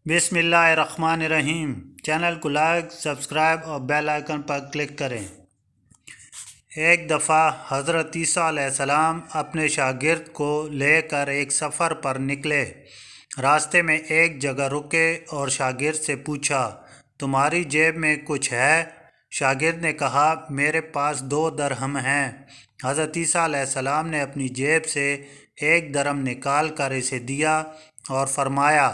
बिस्मिल्लाहिर्रहमानिर्रहीम। चैनल को like, subscribe और बेल आइकन पर क्लिक करें। एक दफ़ा हज़रत ईसा अलैहिस्सलाम अपने शागिर्द को लेकर एक सफ़र पर निकले। रास्ते में एक जगह रुके और शागिर्द से पूछा, तुम्हारी जेब में कुछ है? शागिर्द ने कहा, मेरे पास 2 दरहम हैं। हज़रत ईसा अलैहिस्सलाम ने अपनी जेब से 1 दरहम निकाल कर इसे दिया और फरमाया,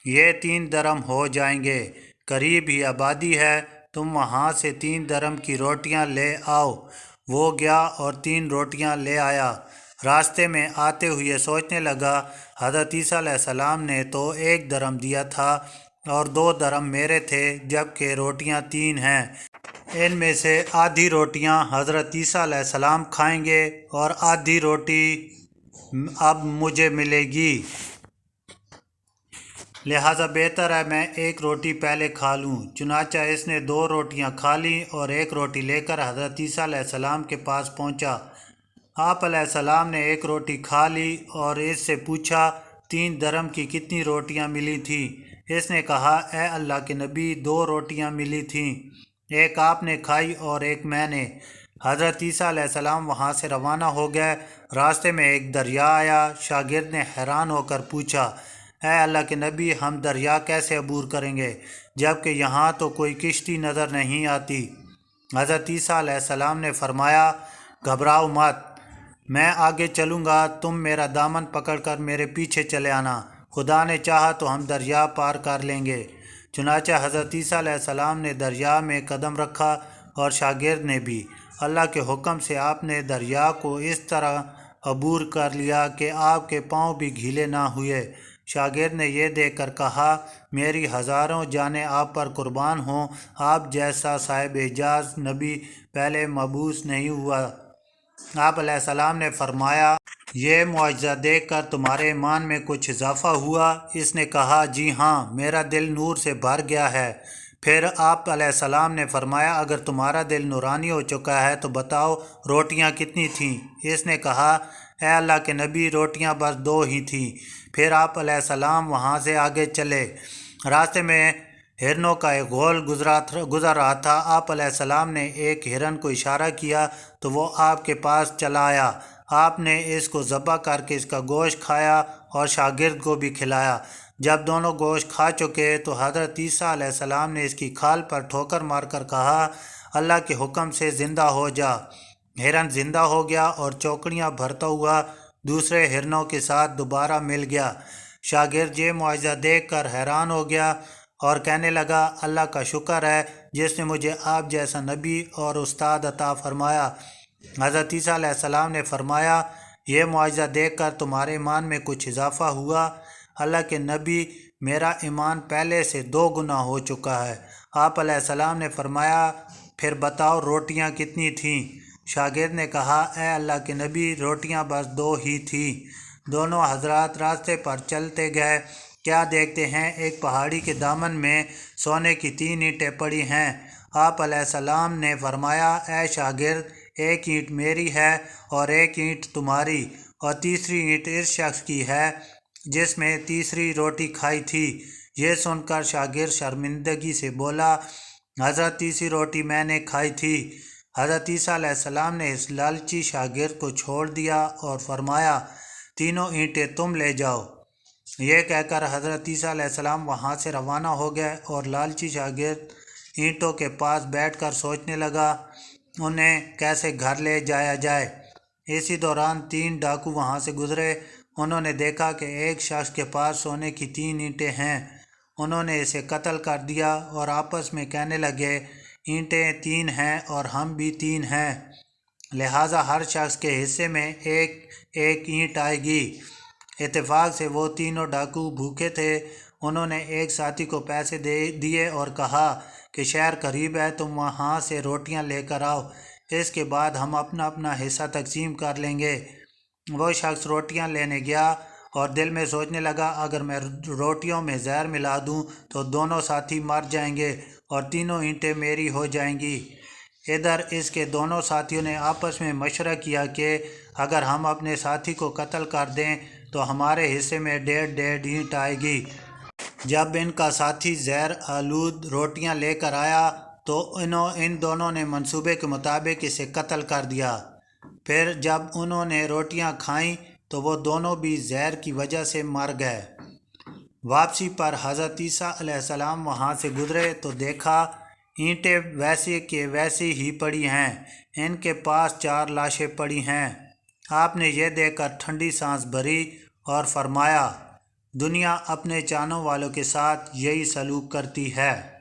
ये 3 दरहम हो जाएंगे। करीब ही आबादी है, तुम वहाँ से 3 दरहम की रोटियाँ ले आओ। वो गया और 3 रोटियाँ ले आया। रास्ते में आते हुए सोचने लगा, हज़रत ईसा अलैहिस्सलाम ने तो 1 दरहम दिया था और 2 दरहम मेरे थे, जबकि रोटियाँ 3 हैं। इनमें से आधी रोटियाँ हज़रत ईसा अलैहिस्सलाम खाएंगे और आधी रोटी अब मुझे मिलेगी। लिहाजा बेहतर है मैं 1 रोटी पहले खा लूँ। चुनांचे इसने 2 रोटियाँ खा लीं और 1 रोटी लेकर हज़रत ईसा अलैहिस्सलाम के पास पहुँचा। आप अलैहिस्सलाम ने 1 रोटी खा ली और इससे पूछा, 3 दरहम की कितनी रोटियाँ मिली थी? इसने कहा, ए अल्लाह के नबी, 2 रोटियाँ मिली थीं, एक आपने खाई और एक मैंने। हज़रत ईसा अलैहिस्सलाम वहाँ से रवाना हो गए। रास्ते में एक दरिया आया। शागिर्द ने हैरान होकर पूछा, ए अल्लाह के नबी, हम दरिया कैसे अबूर करेंगे, जबकि यहाँ तो कोई किश्ती नज़र नहीं आती? हज़रत ईसा अलैहिस्सलाम ने फरमाया, घबराओ मत, मैं आगे चलूँगा, तुम मेरा दामन पकड़कर मेरे पीछे चले आना। खुदा ने चाहा तो हम दरिया पार कर लेंगे। चुनांचे हज़रत ईसा अलैहिस्सलाम ने दरिया में कदम रखा और शागिर्द ने भी। अल्लाह के हुक्म से आपने दरिया को इस तरह अबूर कर लिया कि आपके पाँव भी गीले ना हुए। शागिर्द ने यह देखकर कहा, मेरी हज़ारों जानें आप पर कुर्बान हों, आप जैसा साहिब एजाज नबी पहले मबूस नहीं हुआ। आप अलैहिस्सलाम ने फरमाया, ये मुआजिज़ा देख कर तुम्हारे ईमान में कुछ इजाफ़ा हुआ? इसने कहा, जी हाँ, मेरा दिल नूर से भर गया है। फिर आप अलैहिस्सलाम ने फरमाया, अगर तुम्हारा दिल नूरानी हो चुका है तो बताओ रोटियां कितनी थीं? इसने कहा, ए अल्लाह के नबी, रोटियां बस 2 ही थीं। फिर आप अलैहिस्सलाम वहाँ से आगे चले। रास्ते में हिरनों का एक गोल गुजर रहा था। आप अलैहिस्सलाम ने एक हिरन को इशारा किया तो वो आपके पास चला आया। आपने इसको ज़बह करके इसका गोश्त खाया और शागिर्द को भी खिलाया। जब दोनों गोश्त खा चुके तो हज़रत ईसा अलैहिस्सलाम ने इसकी खाल पर ठोकर मारकर कहा, अल्लाह के हुक्म से ज़िंदा हो जा। हिरन ज़िंदा हो गया और चौकड़ियाँ भरता हुआ दूसरे हिरनों के साथ दोबारा मिल गया। शागिर्द ये मुआजिज़ा देख कर हैरान हो गया और कहने लगा, अल्लाह का शुक्र है जिसने मुझे आप जैसा नबी और उस्ताद अता फरमाया। हज़रत ईसा अलैहिस्सलाम ने फरमाया, यह मुआजिज़ा देख कर तुम्हारे ईमान में कुछ इजाफ़ा हुआ? अल्लाह के नबी, मेरा ईमान पहले से 2 गुना हो चुका है। आप अलैहिस्सलाम ने फरमाया, फिर बताओ रोटियां कितनी थीं? शागिर्द ने कहा, ए अल्लाह के नबी, रोटियां बस 2 ही थीं। दोनों हजरात रास्ते पर चलते गए। क्या देखते हैं, एक पहाड़ी के दामन में सोने की 3 ईंटें पड़ी हैं। आप अलैहिस्सलाम ने फरमाया, ए शागिर्द, 1 ईंट मेरी है और 1 ईंट तुम्हारी, और तीसरी ईंट इस शख्स की है जिसमें तीसरी रोटी खाई थी। ये सुनकर शागिर्द शर्मिंदगी से बोला, हज़रत, तीसरी रोटी मैंने खाई थी। हज़रत ईसा अलैहिस्सलाम ने इस लालची शागिर्द को छोड़ दिया और फरमाया, तीनों ईंटें तुम ले जाओ। ये कहकर हज़रत ईसा अलैहिस्सलाम वहाँ से रवाना हो गए और लालची शागिर्द ईंटों के पास बैठकर सोचने लगा उन्हें कैसे घर ले जाया जाए। इसी दौरान 3 डाकू वहाँ से गुजरे। उन्होंने देखा कि एक शख्स के पास सोने की 3 ईंटें हैं। उन्होंने इसे कत्ल कर दिया और आपस में कहने लगे, ईंटें 3 हैं और हम भी 3 हैं, लिहाजा हर शख्स के हिस्से में एक एक ईंट आएगी। इत्तेफाक से वो तीनों डाकू भूखे थे। उन्होंने एक साथी को पैसे दे दिए और कहा कि शहर करीब है, तुम वहाँ से रोटियाँ लेकर आओ, इसके बाद हम अपना अपना हिस्सा तकसीम कर लेंगे। वो शख्स रोटियाँ लेने गया और दिल में सोचने लगा, अगर मैं रोटियों में जहर मिला दूँ तो दोनों साथी मर जाएंगे और तीनों ईंटें मेरी हो जाएंगी। इधर इसके दोनों साथियों ने आपस में मशवरा किया कि अगर हम अपने साथी को कत्ल कर दें तो हमारे हिस्से में 1.5 ईंट आएगी। جب ان کا ساتھی زہر آلود روٹیاں لے کر آیا تو ان دونوں نے منصوبے کے مطابق اسے قتل کر دیا۔ پھر جب انہوں نے روٹیاں کھائیں تو وہ دونوں بھی زہر کی وجہ سے مر گئے۔ واپسی پر حضرت عیسیٰ علیہ السلام وہاں سے گزرے تو دیکھا اینٹیں ویسے کہ ویسی ہی پڑی ہیں، ان کے پاس 4 لاشیں پڑی ہیں۔ آپ نے یہ دیکھ کر ٹھنڈی سانس بھری اور فرمایا، دنیا اپنے چاہنے والوں کے ساتھ یہی سلوک کرتی ہے۔